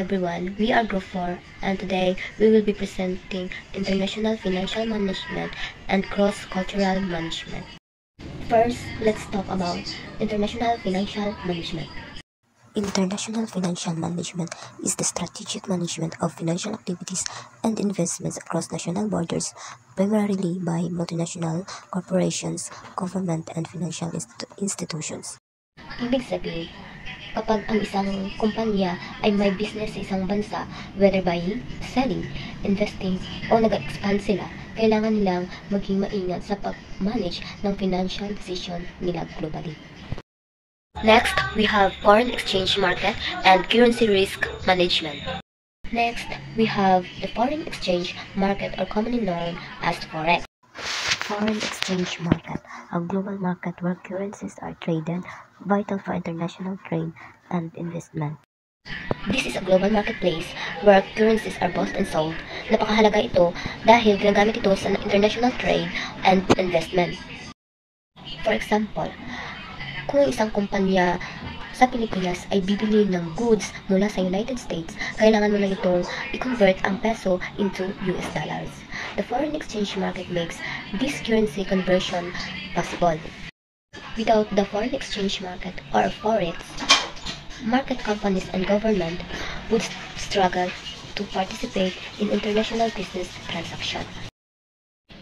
everyone, we are Group 4 and today we will be presenting International Financial Management and Cross-Cultural Management. First, let's talk about International Financial Management. International financial management is the strategic management of financial activities and investments across national borders, primarily by multinational corporations, government, and financial institutions. Ibig sabihin, kapag ang isang kumpanya ay may business sa isang bansa, whether buying, selling, investing, o nag-expand sila, kailangan nilang maging maingat sa pag-manage ng financial decision nila globally. Next, we have foreign exchange market and currency risk management. Next, we have the foreign exchange market, or commonly known as Forex. Foreign exchange market, a global market where currencies are traded, vital for international trade and investment. This is a global marketplace where currencies are bought and sold. Napakahalaga ito dahil ginagamit ito sa international trade and investment. For example, kung isang kumpanya sa Pilipinas ay bibili ng goods mula sa United States, kailangan mo na itong i-convert ang peso into US dollars. The foreign exchange market makes this currency conversion possible. Without the foreign exchange market, or Forex, market companies and government would struggle to participate in international business transactions.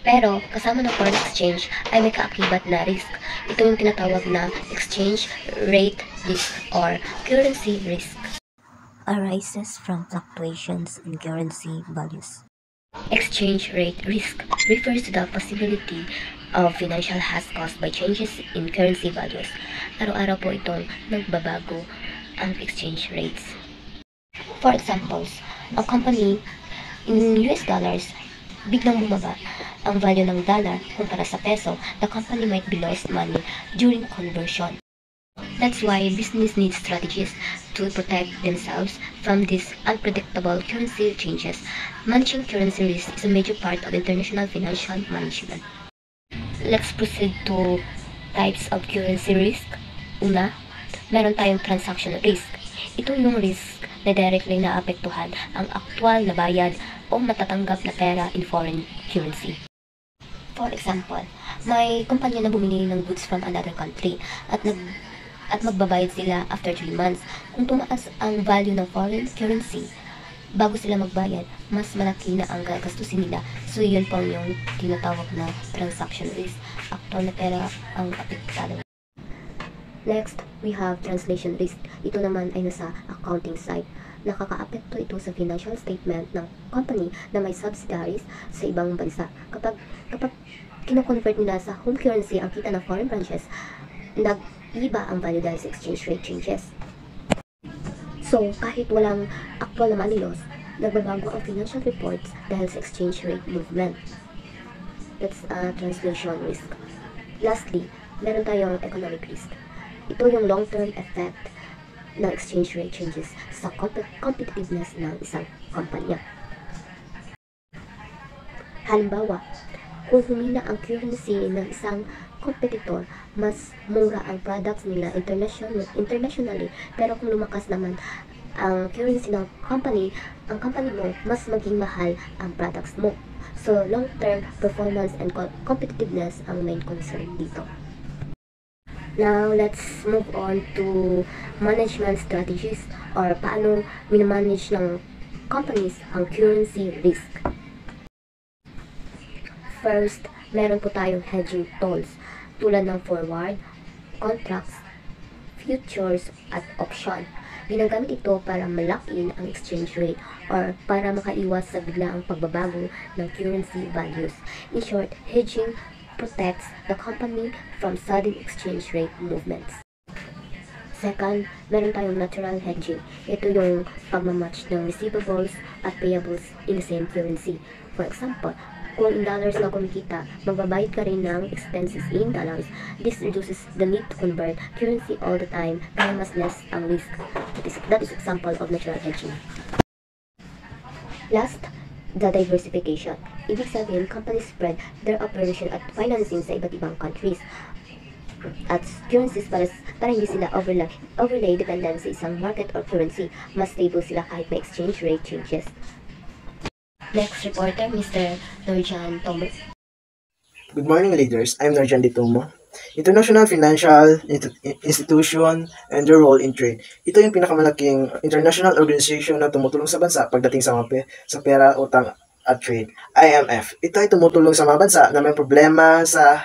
Pero, kasama ng foreign exchange ay may kaakibat na risk. Ito yung tinatawag na exchange rate risk or currency risk. Arises from fluctuations in currency values. Exchange rate risk refers to the possibility of financial loss caused by changes in currency values. Araw-araw po itong nagbabago ang exchange rates. For examples, ang company in US dollars, biglang bumaba ang value ng dollar kumpara sa peso, the company might be lost money during conversion. That's why business needs strategies to protect themselves from these unpredictable currency changes. Managing currency risk is a major part of international financial management. Let's proceed to types of currency risk. Una, meron tayong transaction risk. Ito yung risk na directly naapektuhan ang aktwal na bayad o matatanggap na pera in foreign currency. For example, may kumpanya na bumili ng goods from another country at magbabayad sila after 3 months. Kung tumaas ang value ng foreign currency, bago sila magbayad, mas malaki na ang gagastusin nila. So, yun po yung tinatawag na transaction risk. Aktwal na pera ang apektado. Next, we have translation risk. Ito naman ay nasa accounting side. Nakakaapekto ito sa financial statement ng company na may subsidiaries sa ibang bansa. Kapag kino-convert nila sa home currency ang kita ng foreign branches, nag-iba ang value dahil sa exchange rate changes. So, kahit walang actual na money loss, nagbabago ang financial reports dahil sa exchange rate movement. That's translation risk. Lastly, meron tayong economic risk. Ito yung long-term effect ng exchange rate changes sa competitiveness ng isang kumpanya. Halimbawa, kung humina ang currency ng isang competitor, mas mura ang products nila internationally, pero kung lumakas naman ang currency ng company mo, mas maging mahal ang products mo. So, long-term performance and competitiveness ang main concern dito. Now, let's move on to management strategies or paano minamanage ng companies ang currency risk. First, meron po tayong hedging tools tulad ng forward, contracts, futures, at option. Ginagamit ito para ma-lock in ang exchange rate or para makaiwas sa biglaang pagbabago ng currency values. In short, hedging protects the company from sudden exchange rate movements. Second, meron tayong natural hedging. Ito yung pagmamatch ng receivables at payables in the same currency. For example, kung in dollars ka kumikita, magbabayad ka rin ng expenses in dollars. This reduces the need to convert currency all the time, kaya mas less ang risk. That is example of natural hedging. Last, the diversification. Ibig sabihin, companies spread their operation at financing sa iba't ibang countries. at currencies para hindi sila overlay dependent sa isang market or currency. Mas stable sila kahit may exchange rate changes. Next reporter, Mr. Nurjan Thomas. Good morning, leaders. I'm Nurjan Ditomo. International Financial Institution and their role in trade. Ito yung pinakamalaking international organization na tumutulong sa bansa pagdating sa sa pera, utang at trade. IMF. Ito ay tumutulong sa mga bansa na may problema sa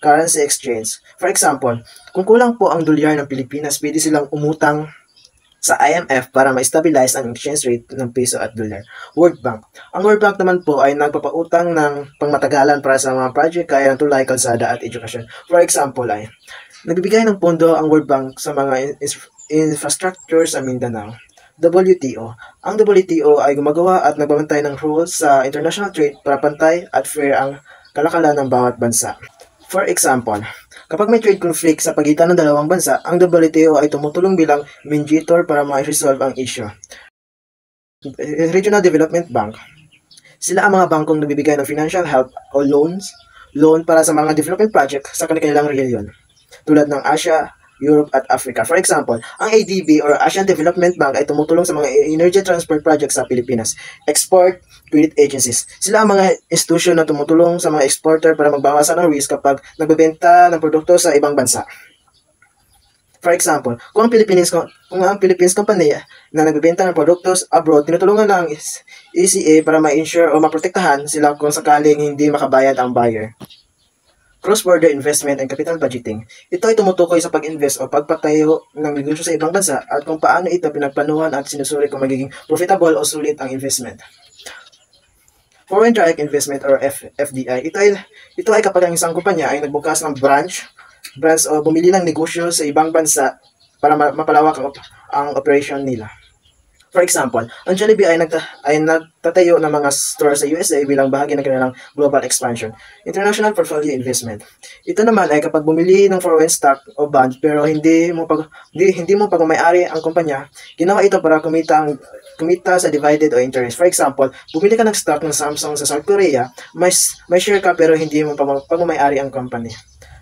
currency exchange. For example, kung kulang po ang dolyar ng Pilipinas, pwede silang umutang sa IMF para ma-stabilize ang exchange rate ng piso at dolyar. World Bank. Ang World Bank naman po ay nagpapautang ng pangmatagalan para sa mga project gaya ng tulay, kalsada at edukasyon. For example ay, nagbibigay ng pondo ang World Bank sa mga infrastructure sa Mindanao. WTO. Ang WTO ay gumagawa at nagbabantay ng rules sa international trade para pantay at fair ang kalakalan ng bawat bansa. For example, kapag may trade conflict sa pagitan ng dalawang bansa, ang WTO ay tumutulong bilang mediator para ma-resolve ang issue. Regional Development Bank. Sila ang mga bangkong nagbibigay ng financial help o loan para sa mga development project sa kanilang region, tulad ng Asia, Europe at Africa. For example, ang ADB or Asian Development Bank ay tumutulong sa mga energy transport projects sa Pilipinas. Export Credit Agencies. Sila ang mga institusyon na tumutulong sa mga exporter para magbawasan ng risk kapag nagbebenta ng produkto sa ibang bansa. For example, kung ang Philippines company na nagbebenta ng produkto abroad, tinutulungan ng ECA para ma-insure o maprotektahan sila kung sakaling hindi makabayad ang buyer. Cross-border investment and capital budgeting. Ito ay tumutukoy sa pag-invest o pagpatayo ng negosyo sa ibang bansa at kung paano ito pinagplanuhan at sinusuri kung magiging profitable o sulit ang investment. Foreign Direct Investment or FDI. Ito ay kapag ang isang kumpanya ay nagbukas ng branch o bumili ng negosyo sa ibang bansa para mapalawak ang operation nila. For example, ang Jollibee ay nagtatayo ng mga store sa USA bilang bahagi ng kanilang global expansion. International Portfolio Investment. Ito naman ay kapag bumili ng foreign stock o bond pero hindi mo pagmamay-ari ang kumpanya, ginawa ito para kumita sa divided o interest. For example, bumili ka ng stock ng Samsung sa South Korea, may share ka pero hindi mo pagmamay-ari ang company.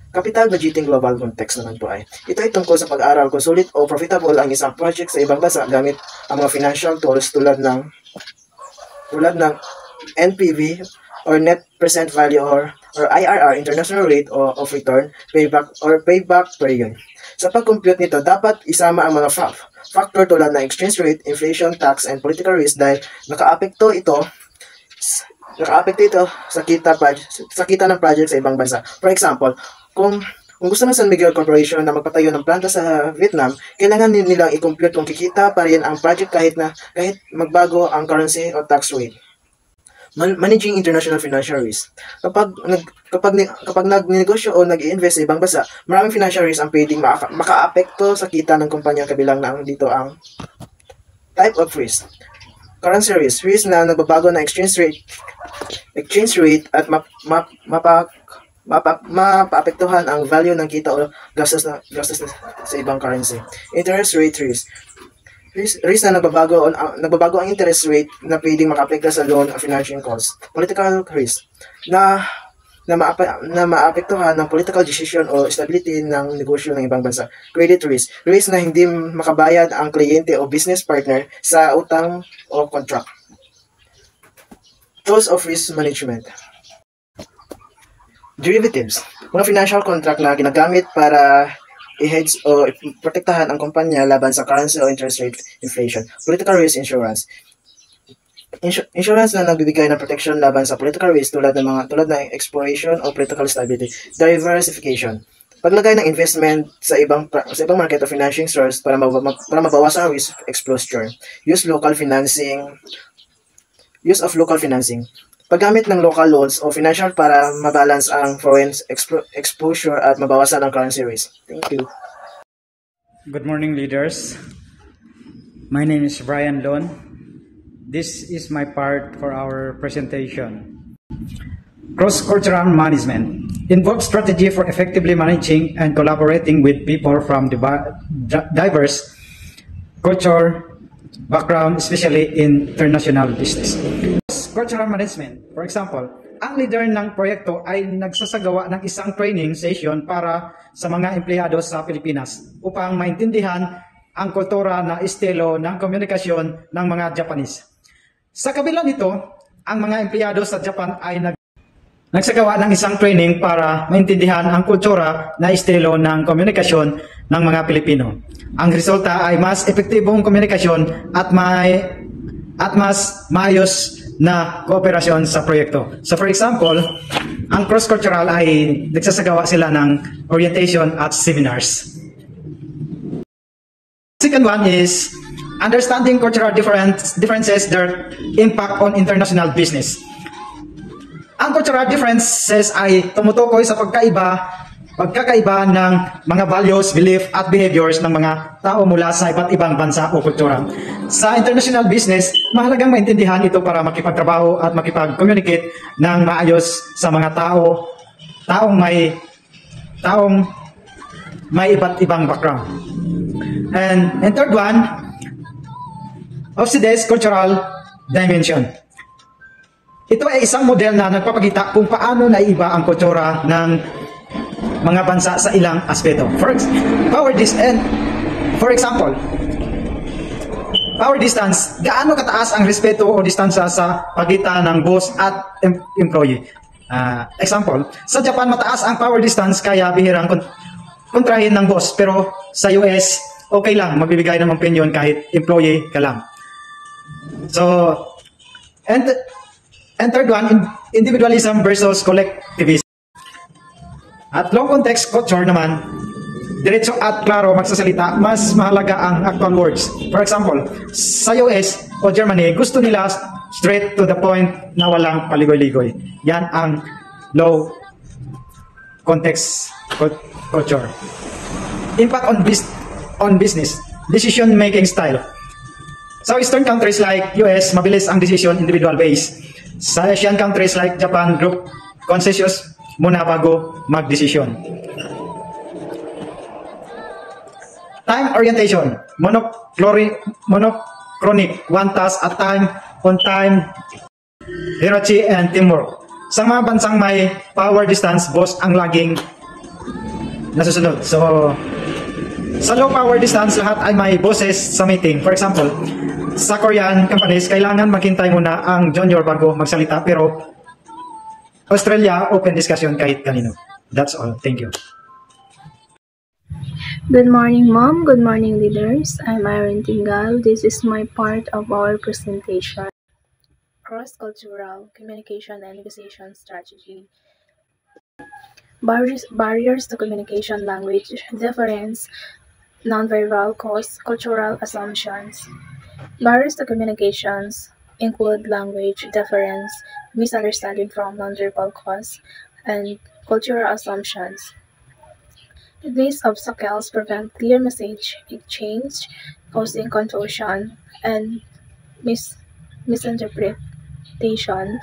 Capital Budgeting Global Context naman po ay, ito ay tungkol sa pag-aral kung sulit o profitable ang isang project sa ibang bansa gamit ang mga financial tools tulad ng NPV or Net Present Value or IRR, International Rate of Return, Payback Period. Sa pag-compute nito, dapat isama ang mga factor tulad ng exchange rate, inflation, tax, and political risk dahil nakaapekto ito sa kita ng project sa ibang bansa. For example, kung gusto ng San Miguel Corporation na magpatayo ng planta sa Vietnam, kailangan nilang i-compute kung kikita pa rin ang project kahit magbago ang currency o tax rate. Managing international financial risk. Kapag nagnegosyo o nag-i-invest sa ibang bansa, maraming financial risk ang pwedeng makaapekto sa kita ng kumpanya kabilang na dito ang type of risk. Currency risk. Risk na nagbabago ng exchange rate at mapaapektuhan ang value ng kita o gastos na sa ibang currency. Interest rate risk. Risk na nagbabago ang interest rate na pwedeng makaapekto sa loan o financing cost. Political risk na maapektuhan ng political decision o stability ng negosyo ng ibang bansa. Credit risk. Risk na hindi makabayad ang kliyente o business partner sa utang o contract. Tools of risk management. Derivatives. Mga financial contract na ginagamit para i-hedge o protektahan ang kumpanya laban sa currency o interest rate inflation. Political risk insurance. Insurance na nagbibigay ng protection laban sa political risk tulad ng expiration o political stability. Diversification. Paglagay ng investment sa ibang market o financing source para mabawasan ang risk exposure. Use of local financing. Paggamit ng local loans o financial para mabalance ang foreign exposure at mabawasan ang currency risk. Thank you. Good morning, leaders. My name is Brian Lon. This is my part for our presentation. Cross-cultural management involves strategy for effectively managing and collaborating with people from diverse culture background, especially in international business. Cultural management, for example, ang leader ng proyekto ay nagsasagawa ng isang training session para sa mga empleyado sa Pilipinas upang maintindihan ang kultura na estilo ng komunikasyon ng mga Japanese. Sa kabila nito, ang mga empleyado sa Japan ay nagsagawa ng isang training para maintindihan ang kultura na estilo ng komunikasyon ng mga Pilipino. Ang resulta ay mas epektibong komunikasyon at mas maayos na kooperasyon sa proyekto. So for example, ang cross-cultural ay nagsasagawa sila ng orientation at seminars. Second one is understanding cultural differences, their impact on international business. Ang cultural differences ay tumutukoy sa pagkakaiba ng mga values, belief at behaviors ng mga tao mula sa iba't ibang bansa o kultura. Sa international business, mahalagang maintindihan ito para makipagtrabaho at makipag-communicate ng maayos sa mga taong may iba't ibang background. And third one, OCDE's cultural dimension. Ito ay isang model na nagpapakita kung paano naiiba ang kultura ng mga bansa sa ilang aspeto. For example, power distance. Gaano kataas ang respeto o distansya sa pagitan ng boss at employee? Example, sa Japan mataas ang power distance kaya bihirang kontrahin ng boss, pero sa US okay lang, magbibigay ng opinion kahit employee ka lang. So, and third one, individualism versus collectivism. At long context culture naman, diretso at klaro magsasalita, mas mahalaga ang actual words. For example, sa US o Germany, gusto nila straight to the point na walang paligoy-ligoy. Yan ang low context culture. Impact on business, decision-making style. Sa Western countries like US, mabilis ang decision, individual base. Sa Asian countries like Japan, group consensus muna bago mag-decision. Time orientation, monochronic, one task at time, on time, hierarchy and teamwork. Sa mga bansang may power distance, boss ang laging nasusunod. So, sa low power distance, lahat ay may bosses sa meeting. For example, sa Korean companies, kailangan maghintay muna ang junior bago magsalita. Pero Australia, open discussion kahit kanino. That's all. Thank you. Good morning, Mom. Good morning, leaders. I'm Irene Tingal. This is my part of our presentation. Cross-cultural communication and negotiation strategy. Barriers to communication, language difference, nonverbal cause, cultural assumptions. Barriers to communications include language difference, misunderstanding from nonverbal cause, and cultural assumptions. These obstacles prevent clear message exchange, causing confusion and misinterpretation.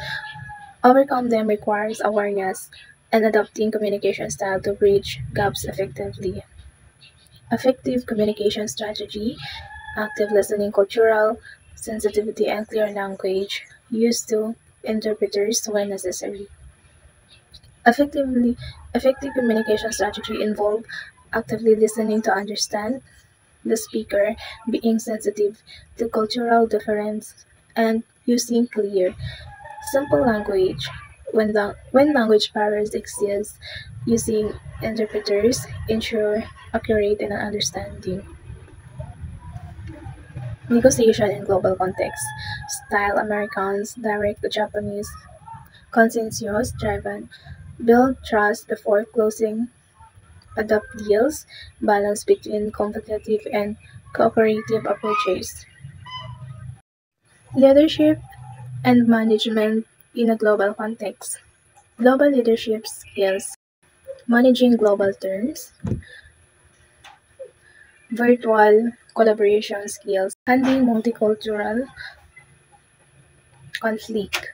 Overcome them requires awareness and adapting communication style to bridge gaps effectively. Effective communication strategy, active listening, cultural sensitivity, and clear language used to interpreters when necessary. Effective communication strategy involve actively listening to understand the speaker, being sensitive to cultural difference, and using clear, simple language. When language barriers exist, using interpreters ensure accurate and understanding. Negotiation in global context. Style Americans, direct to Japanese, consensus driven, build trust before closing, adopt deals, balance between competitive and cooperative approaches. Leadership and management in a global context. Global leadership skills, managing global terms, virtual collaboration skills, handling multicultural conflict.